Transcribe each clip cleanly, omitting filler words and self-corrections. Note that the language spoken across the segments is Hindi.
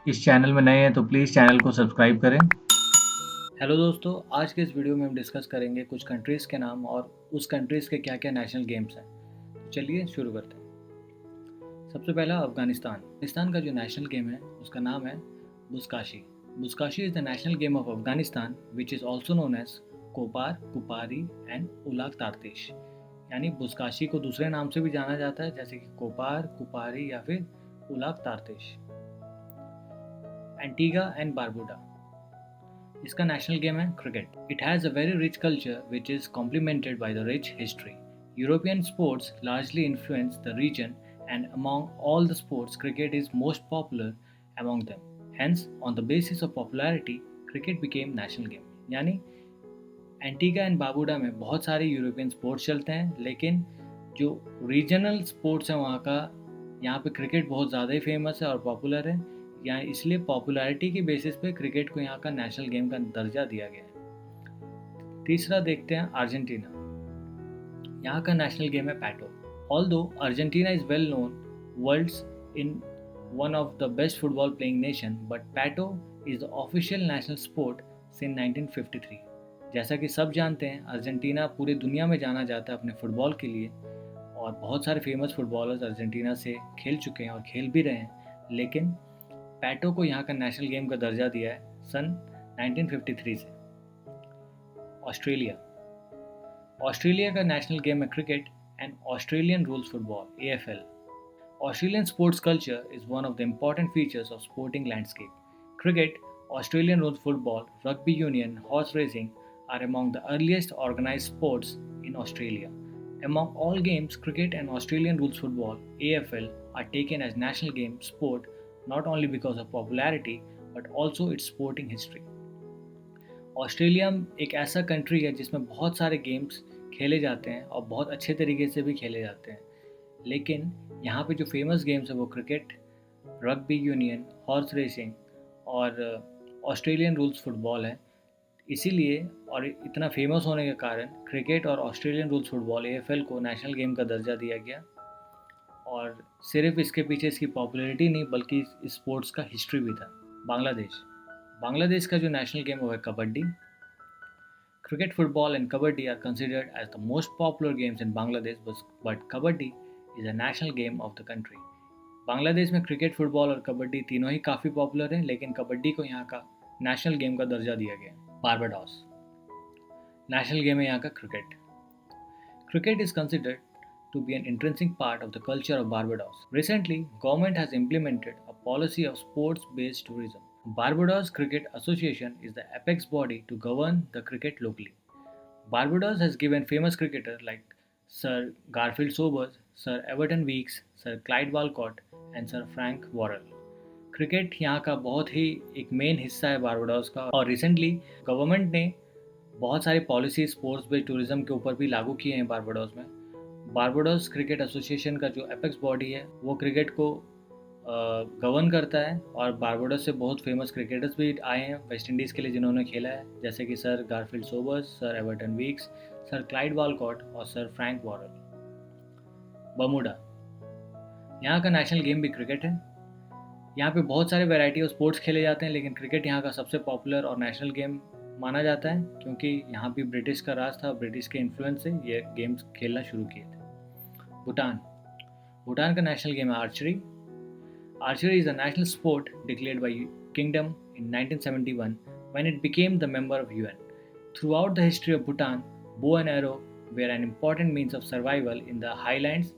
इस चैनल में नए हैं तो प्लीज़ चैनल को सब्सक्राइब करें। हेलो दोस्तों, आज के इस वीडियो में हम डिस्कस करेंगे कुछ कंट्रीज़ के नाम और उस कंट्रीज़ के क्या क्या नेशनल गेम्स हैं। तो चलिए शुरू करते हैं। सबसे पहला अफ़गानिस्तान। अफ़गानिस्तान का जो नेशनल गेम है उसका नाम है Buzkashi. Buzkashi is the national game of Afghanistan which is also known as kopar, kupari and ulag tartesh. यानी बुस्काशी को दूसरे नाम से भी जाना जाता है जैसे कि कोपार, कुपारी या फिर उलाग तारतेश। एंटीगा एंड बारबुडा, इसका नेशनल गेम है cricket. It has a very rich culture which is complimented by the rich history. European sports largely influence the region and among all the sports cricket is most popular among them. Hence, on the basis of popularity, cricket became national game. यानी एंटीगा एंड बारबुडा में बहुत सारे यूरोपियन स्पोर्ट्स चलते हैं, लेकिन जो रीजनल स्पोर्ट्स हैं वहाँ का, यहाँ पे क्रिकेट बहुत ज़्यादा ही फेमस है और पॉपुलर है। यहाँ इसलिए पॉपुलैरिटी के बेसिस पे क्रिकेट को यहाँ का नेशनल गेम का दर्जा दिया गया है। तीसरा देखते हैं अर्जेंटीना। यहाँ का नेशनल गेम है Pato. Although Argentina is well known worlds in one of the best football playing nation, but Pato is the official national sport since 1953. जैसा कि सब जानते हैं, अर्जेंटीना पूरी दुनिया में जाना जाता है अपने फुटबॉल के लिए और बहुत सारे फेमस फुटबॉलर्स अर्जेंटीना से खेल चुके हैं और खेल भी रहे हैं, लेकिन पैटो को यहाँ का नेशनल गेम का दर्जा दिया है सन 1953 से। ऑस्ट्रेलिया। ऑस्ट्रेलिया का नेशनल गेम है cricket and Australian rules football AFL. Australian sports culture is one of the important features of sporting landscape. Cricket, Australian rules football, rugby union, horse racing are among the earliest organized sports in Australia. Among all games, cricket and Australian rules football AFL are taken as national game sport not only because of popularity but also its sporting history. Australia एक ऐसा कंट्री है जिसमें बहुत सारे गेम्स खेले जाते हैं और बहुत अच्छे तरीके से भी खेले जाते हैं, लेकिन यहाँ पे जो फेमस गेम्स है वो cricket, rugby union, horse racing और ऑस्ट्रेलियन रूल्स फुटबॉल है। इसीलिए और इतना फेमस होने के कारण क्रिकेट और ऑस्ट्रेलियन रूल्स फुटबॉल AFL को नेशनल गेम का दर्जा दिया गया। और सिर्फ इसके पीछे इसकी पॉपुलैरिटी नहीं बल्कि इस स्पोर्ट्स का हिस्ट्री भी था। बांग्लादेश। बांग्लादेश का जो नेशनल गेम है वो है kabaddi. Cricket, football, and kabaddi are considered as the most popular games in Bangladesh, but kabaddi is a national game of the country. Bangladesh में क्रिकेट, फुटबॉल और कबड्डी तीनों ही काफ़ी पॉपुलर हैं, लेकिन कबड्डी को यहाँ का नेशनल गेम का दर्जा दिया गया। बारबाडोस। नेशनल गेम है यहाँ का cricket. Cricket is considered to be an intrinsic part of the culture of Barbados. Recently, government has implemented a policy of sports-based tourism. Barbados Cricket Association is the apex body to govern the cricket locally. Barbados has given famous cricketers like Sir Garfield Sobers, Sir Everton Weekes, Sir Clyde Walcott and Sir Frank Worrell. Cricket यहाँ का बहुत ही एक मेन हिस्सा है बारबाडोस का, और रिसेंटली गवर्नमेंट ने बहुत सारी पॉलिसी स्पोर्ट्स बेस्ड टूरिज्म के ऊपर भी लागू किए हैं बारबाडोस में। बारबाडोस क्रिकेट एसोसिएशन का जो एपेक्स बॉडी है वो क्रिकेट को गवर्न करता है, और बारबाडोस से बहुत फेमस क्रिकेटर्स भी आए हैं वेस्ट इंडीज़ के लिए जिन्होंने खेला है, जैसे कि sir Garfield Sobers, sir Everton weeks, sir Clyde Walcott और सर फ्रैंक वॉरल। बमुडा। यहाँ का नेशनल गेम भी क्रिकेट है। यहाँ पे बहुत सारे वैरायटी ऑफ स्पोर्ट्स खेले जाते हैं, लेकिन क्रिकेट यहाँ का सबसे पॉपुलर और नेशनल गेम माना जाता है, क्योंकि यहाँ भी ब्रिटिश का राज था, ब्रिटिश के इन्फ्लुएंस से ये गेम्स खेलना शुरू किए थे। भूटान। भूटान का नेशनल गेम है archery. Archery is a national sport declared by Kingdom in 1971 when it became the member of UN. Throughout the history of Bhutan, bow and arrow were an important means of survival in the highlands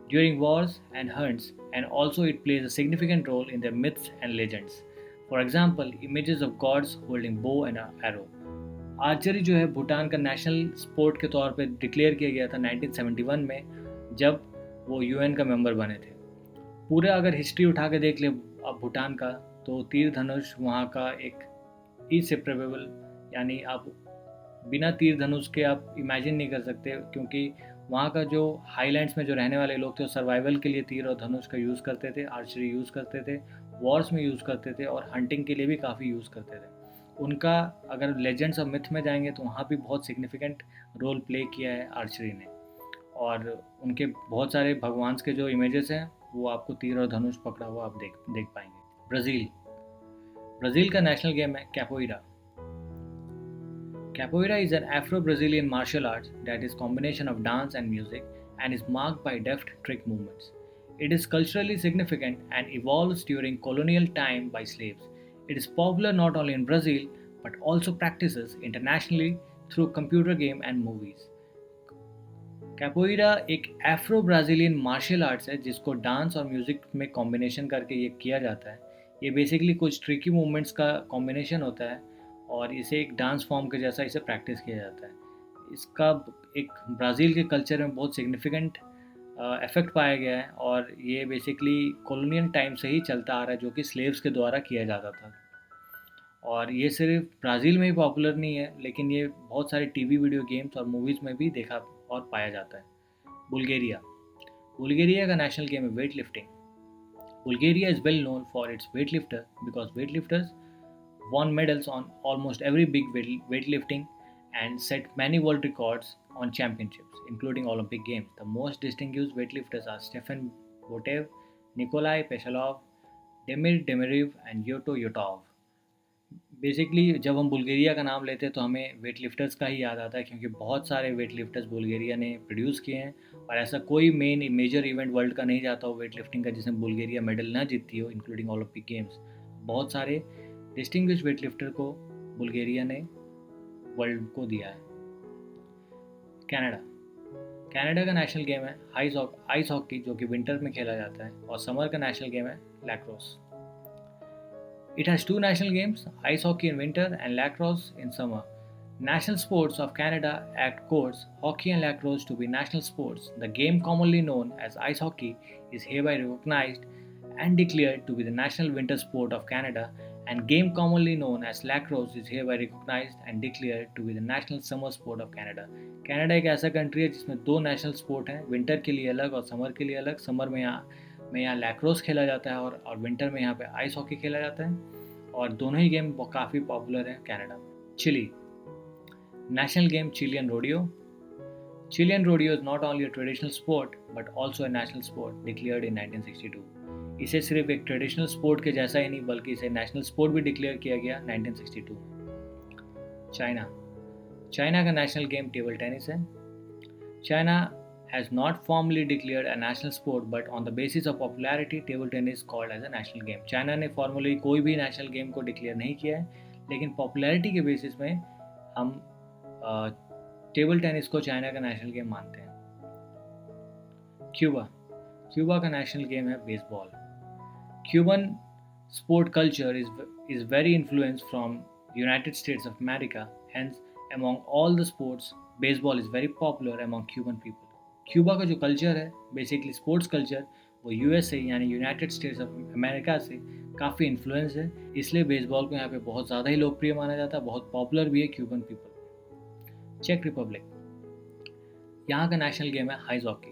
during wars and hunts, and also it plays a significant role in their myths and legends. For example, images of gods holding bow and arrow. Archery जो है भूटान का नेशनल स्पोर्ट के तौर पे डिक्लेयर किया गया था 1971 में, जब वो यूएन का मेंबर बने थे। पूरा अगर हिस्ट्री उठा के देख ले आप भूटान का, तो तीर धनुष वहाँ का एक इनसेपरेबल, यानी आप बिना तीर धनुष के आप इमेजिन नहीं कर सकते, क्योंकि वहाँ का जो हाईलैंड्स में जो रहने वाले लोग थे वो सर्वाइवल के लिए तीर और धनुष का यूज़ करते थे, आर्चरी यूज़ करते थे, वॉर्स में यूज़ करते थे और हंटिंग के लिए भी काफ़ी यूज़ करते थे। उनका अगर लेजेंड्स ऑफ मिथ में जाएंगे तो वहाँ भी बहुत सिग्निफिकेंट रोल प्ले किया है आर्चरी ने, और उनके बहुत सारे भगवान के जो इमेजेस हैं वो आपको तीर और धनुष पकड़ा हुआ आप देख देख पाएंगे। ब्राज़ील। ब्राज़ील का नेशनल गेम है कैपोइरा। Capoeira is an Afro-Brazilian martial arts that is combination of dance and music and is marked by deft trick movements. It is culturally significant and evolves during colonial time by slaves. It is popular not only in Brazil but also practices internationally through computer game and movies. कैपोइरा एक एफ्रो ब्राज़ीलियन मार्शल आर्ट्स है जिसको डांस और म्यूज़िक में कॉम्बिनेशन करके ये किया जाता है। ये बेसिकली कुछ ट्रिकी मूवमेंट्स का कॉम्बिनेशन होता है और इसे एक डांस फॉर्म के जैसा इसे प्रैक्टिस किया जाता है। इसका एक ब्राज़ील के कल्चर में बहुत सिग्निफिकेंट इफ़ेक्ट पाया गया है और ये बेसिकली कॉलोनियल टाइम से ही चलता आ रहा है जो कि स्लेव्स के द्वारा किया जाता था। और ये सिर्फ ब्राज़ील में ही पॉपुलर नहीं है लेकिन ये बहुत सारे टीवी वीडियो गेम्स और मूवीज़ में भी देखा और पाया जाता है। बुल्गारिया बुल्गारिया का नेशनल गेम है weightlifting. Bulgaria is well known for its weightlifter because weightlifters won medals on almost every big weightlifting and set many world records on championships, including Olympic Games. The most distinguished weightlifters are Stefan Botev, Nikolai Peshalov, Demir Demirev, and Yoto Yotov. Basically जब हम बुल्गारिया का नाम लेते हैं तो हमें वेट लिफ्टर्स का ही याद आता है क्योंकि बहुत सारे वेट लिफ्टर्स बुल्गारिया ने प्रोड्यूस किए हैं और ऐसा कोई मेजर इवेंट वर्ल्ड का नहीं जाता हो वेट लिफ्टिंग का जिसमें बुल्गारिया मेडल ना जीतती हो इंक्लूडिंग ओलंपिक गेम्स। बहुत सारे डिस्टिंग्विश वेट लिफ्टर को बुल्गारिया ने वर्ल्ड को दिया है। कनाडा कनाडा का नेशनल गेम है आइस हॉकी जो कि विंटर में खेला जाता है और समर का नेशनल गेम है lacrosse. It has two national games, ice hockey in winter and lacrosse in summer. National sports of Canada act codes hockey and lacrosse to be national sports. The game commonly known as ice hockey is hereby recognized and declared to be the national winter sport of Canada, and game commonly known as lacrosse is hereby recognized and declared to be the national summer sport of Canada. Canada एक ऐसा कंट्री है जिसमें दो नेशनल स्पोर्ट हैं, विंटर के लिए अलग और समर के लिए अलग। समर में यहाँ लैक्रोस खेला जाता है और विंटर में यहाँ पे आइस हॉकी खेला जाता है और दोनों ही गेम काफ़ी पॉपुलर हैं कनाडा में। Chile national game Chilean rodeo. Chilean rodeo is not only a traditional sport but also a national sport declared in 1962. इसे सिर्फ एक ट्रेडिशनल स्पोर्ट के जैसा ही नहीं बल्कि इसे नेशनल स्पोर्ट भी डिक्लेयर किया गया 1962 में। चाइना का नेशनल गेम टेबल टेनिस है। China has not formally declared a national sport but on the basis of popularity table tennis called as a national game. China ने फॉर्मली कोई भी नेशनल गेम को डिक्लेयर नहीं किया है लेकिन पॉपुलैरिटी के बेसिस में हम टेबल टेनिस को चाइना का नेशनल गेम मानते हैं। क्यूबा का नेशनल गेम है baseball. Cuban sport culture is very influenced from United States of America. Hence, among all the sports, baseball is very popular among Cuban people. Cuba का जो कल्चर है बेसिकली स्पोर्ट्स कल्चर वो यूएस से यानी यूनाइटेड स्टेट्स ऑफ अमेरिका से काफ़ी इन्फ्लुएंस है, इसलिए बेसबॉल को यहाँ पे बहुत ज़्यादा ही लोकप्रिय माना जाता है, बहुत पॉपुलर भी है क्यूबन पीपल। चेक रिपब्लिक यहाँ का नेशनल गेम है ice hockey.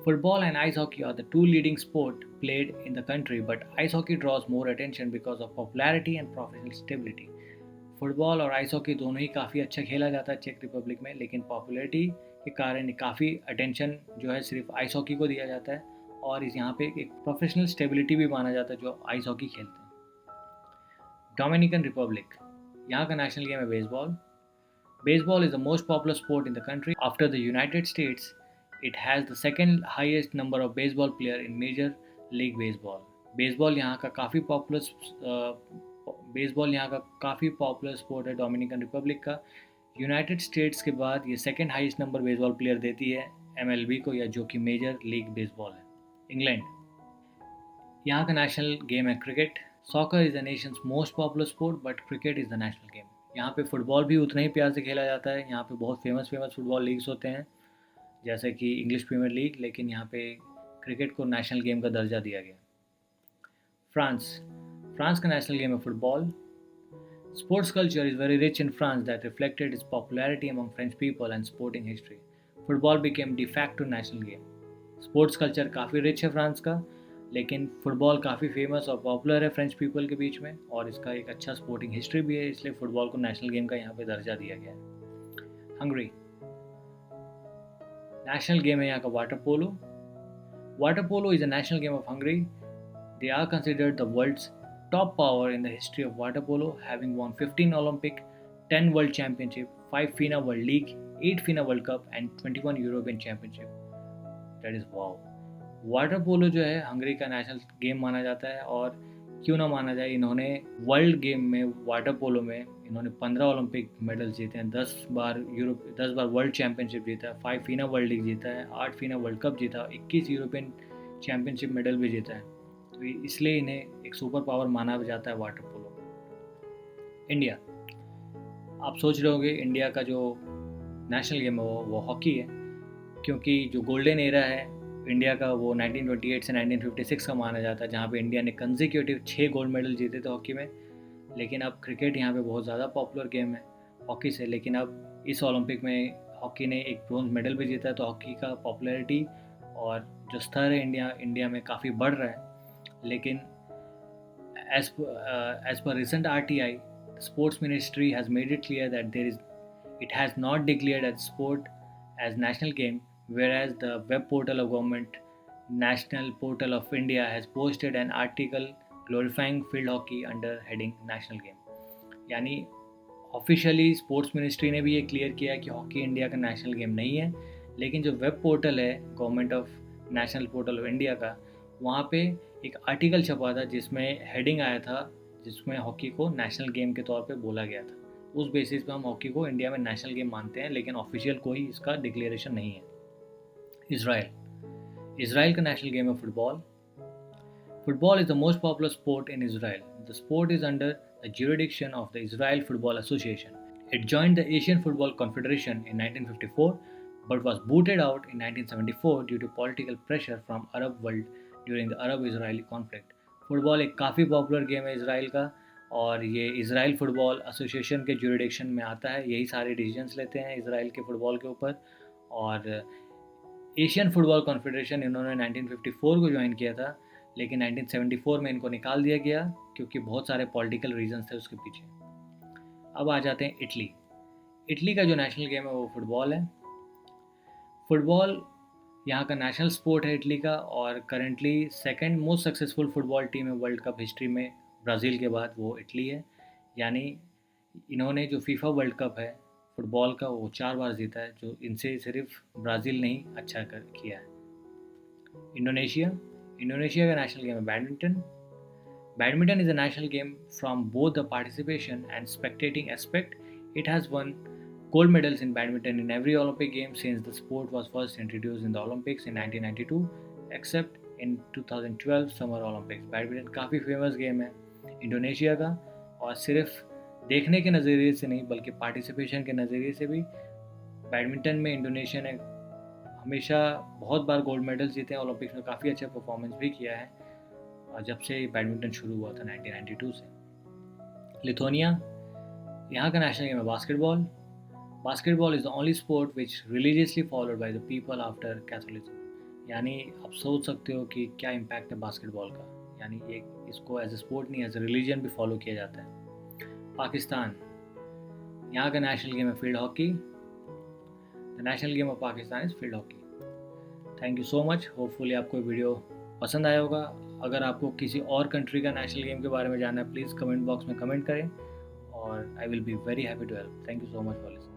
Football and ice hockey are the two leading sports played in the country, but ice hockey draws more attention because of popularity and professional stability. Football और आइस हॉकी दोनों ही काफ़ी अच्छा खेला जाता है चेक रिपब्लिक में, लेकिन पॉपुलैरिटी के कारण काफ़ी अटेंशन जो है सिर्फ आइस हॉकी को दिया जाता है और इस यहाँ पे एक प्रोफेशनल स्टेबिलिटी भी माना जाता है जो आइस हॉकी खेलते हैं। डोमिनिकन रिपब्लिक यहाँ का नेशनल गेम है baseball. Baseball is the most popular sport in the country. After the United States, it has the second highest number of baseball players in Major League Baseball. Baseball यहाँ का काफ़ी पॉपुलर स्पोर्ट है डोमिनिकन रिपब्लिक का। यूनाइटेड स्टेट्स के बाद ये second highest number baseball player देती है एमएलबी को, या जो कि मेजर लीग बेसबॉल है। इंग्लैंड यहाँ का नेशनल गेम है cricket. Soccer is the Nations most popular sport but cricket is the national game. यहाँ पे फुटबॉल भी उतना ही प्यार से खेला जाता है। यहाँ पे बहुत फेमस फुटबॉल लीग्स होते हैं जैसे कि इंग्लिश प्रीमियर लीग, लेकिन यहाँ पे क्रिकेट को नेशनल गेम का दर्जा दिया गया। फ्रांस का नेशनल गेम है football. Sports culture is very rich in France that reflected it's popularity among French people and sporting history. Football became de facto national game. Sports culture काफ़ी रिच है फ्रांस का, लेकिन फुटबॉल काफ़ी फेमस और पॉपुलर है फ्रेंच पीपल के बीच में और इसका एक अच्छा स्पोर्टिंग हिस्ट्री भी है, इसलिए फुटबॉल को नेशनल गेम का यहाँ पे दर्जा दिया गया है। हंगरी नेशनल गेम है यहाँ का water polo. Water polo is a national game of Hungary. They are considered the world's top power in the history of water polo, having won 15 Olympic, 10 World Championship, 5 FINA World League, 8 FINA World Cup and 21 European Championship. That is wow. Water polo जो है हंगरी का नेशनल गेम माना जाता है, और क्यों ना माना जाए, इन्होंने वर्ल्ड गेम में वाटर पोलो में इन्होंने 15 ओलंपिक मेडल जीते हैं, 10 बार वर्ल्ड चैंपियनशिप जीता है, 5 फीना वर्ल्ड लीग जीता है, 8 फीना वर्ल्ड कप जीता, 21 यूरोपियन चैंपियनशिप मेडल भी जीता है। तो इसलिए इन्हें एक सुपर पावर माना जाता है वाटर पोलो। इंडिया, आप सोच रहे होंगे इंडिया का जो नेशनल गेम है वो हॉकी है, क्योंकि जो गोल्डन एरा है इंडिया का वो 1928 से 1956 का माना जाता है, जहाँ पे इंडिया ने कंसेक्यूटिव 6 गोल्ड मेडल जीते थे हॉकी में। लेकिन अब क्रिकेट यहाँ पे बहुत ज़्यादा पॉपुलर गेम है हॉकी से, लेकिन अब इस ओलंपिक में हॉकी ने एक ब्रोंज मेडल भी जीता है, तो हॉकी का पॉपुलैरिटी और जो स्तर है इंडिया में काफ़ी बढ़ रहा है। लेकिन as per recent RTI, sports ministry has made it clear that it has not declared as sport as national game, whereas the web portal of government National Portal of India has posted an article glorifying field hockey under heading national game. यानी ऑफिशियली स्पोर्ट्स मिनिस्ट्री ने भी ये क्लियर किया है कि हॉकी इंडिया का नेशनल गेम नहीं है, लेकिन जो वेब पोर्टल है government of national portal of India का, वहाँ पे एक आर्टिकल छपा था जिसमें हेडिंग आया था जिसमें हॉकी को नेशनल गेम के तौर पे बोला गया था। उस बेसिस पे हम हॉकी को इंडिया में नेशनल गेम मानते हैं, लेकिन ऑफिशियल कोई इसका डिक्लेरेशन नहीं है। इसराइल का नेशनल गेम है football. Football is the most popular sport in Israel. The sport is under the jurisdiction of the Israel football association. It joined the Asian Football Confederation in 1954 but was booted out in 1974 due to political pressure from Arab world during the Arab-Israeli conflict. Football एक काफ़ी पॉपुलर गेम है इसराइल का, और ये इसराइल फुटबॉल एसोसिएशन के ज्यूरिडिक्शन में आता है, यही सारे डिसीजंस लेते हैं इसराइल के फुटबॉल के ऊपर। और एशियन फुटबॉल कॉन्फेडरेशन इन्होंने 1954 को ज्वाइन किया था, लेकिन 1974 में इनको निकाल दिया गया क्योंकि बहुत सारे पॉलिटिकल रीजंस थे उसके पीछे। अब आ जाते हैं इटली का जो नेशनल गेम है वो फुटबॉल है। फुटबॉल यहाँ का नेशनल स्पोर्ट है इटली का, और currently second most successful football team है वर्ल्ड कप हिस्ट्री में, ब्राज़ील के बाद वो इटली है। यानी इन्होंने जो फीफा वर्ल्ड कप है फुटबॉल का वो 4 बार जीता है, जो इनसे सिर्फ ब्राज़ील ने ही अच्छा किया है। इंडोनेशिया का नेशनल गेम है badminton. Badminton is a national game from both the participation and spectating aspect. It has won gold medals in badminton in every Olympic game since the sport was first introduced in the Olympics in 1992, except in 2012 Summer Olympics. Badminton काफ़ी फेमस गेम है इंडोनेशिया का, और सिर्फ देखने के नज़रिए से नहीं बल्कि पार्टिसिपेशन के नज़रिए से भी बैडमिंटन में इंडोनेशिया ने हमेशा बहुत बार गोल्ड मेडल जीते हैं, ओलंपिक्स में काफ़ी अच्छा परफॉर्मेंस भी किया है, और जब से बैडमिंटन शुरू हुआ था 1992 से। लिथुआनिया, यहाँ का नेशनल गेम है basketball. Basketball is the only sport which religiously followed by the people after Catholicism. यानी आप सोच सकते हो कि क्या इम्पैक्ट है बास्केटबॉल का, यानी ये इसको एज ए स्पोर्ट नहीं एज ए रिलीजन भी फॉलो किया जाता है। पाकिस्तान, यहाँ का नेशनल गेम है field hockey. The national game of Pakistan is field hockey. Thank you so much. Hopefully आपको वीडियो पसंद आया होगा। अगर आपको किसी और कंट्री का नेशनल गेम के बारे में जानना है, प्लीज़ कमेंट बॉक्स में कमेंट करें, और I will be very happy to help. Thank you so much for listening.